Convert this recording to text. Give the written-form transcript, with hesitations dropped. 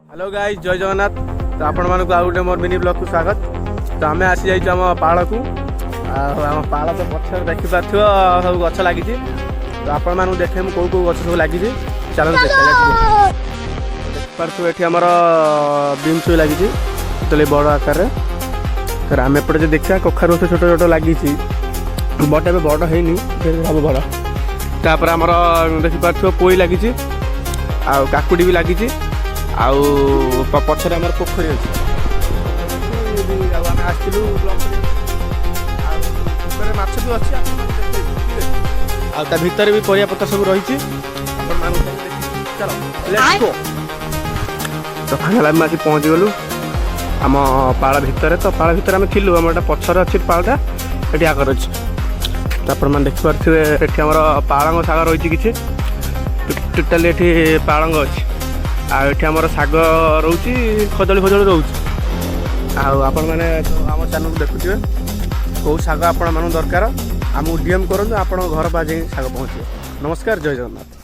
Hello guys जय जगन्नाथ। तो आपण मानक आउ गोटे मोर मिनी ब्लॉग को स्वागत। तो आम आसी जाइए आम पाड़ को आम पाड़ तो पक्ष देखिपार सब गछ लगी। तो आपण मानक देखे कौ कौ गछ सब लगी चलो देखिपार ये आमर बीम छुई लगी तो बड़ आकार तो आम एपटे देखा कखारू छोट छोट लगी बट ए बड़ है सब बड़ तापर आमर देखिपार पोई लगी काकुड़ी भी लगी आउ पछरे आमर पोखरी अच्छी आम आसलु माछ भी अच्छी आ भितर भी परिया पत्र सब रही चलो तो फाइनाल आम आसी पहुँच गलु आम पाड़ भितर। तो पाड़ भितर आम थिलु आम पछरे अच्छी पाड़टा ये आगर अच्छी तापर मैंने देखिपारे ये आमर पालंग शाग रही कि टोटाली ये पालंग अच्छी आठ आमर शाग रोचे खजड़ी फजड़ी रोचे आपण मैंने आम चैनल देखुए कौ शाग आपण मान दरकार आमको डीएम करूँ आप घर बाजे शाग पहुँचे। नमस्कार जय जगन्नाथ।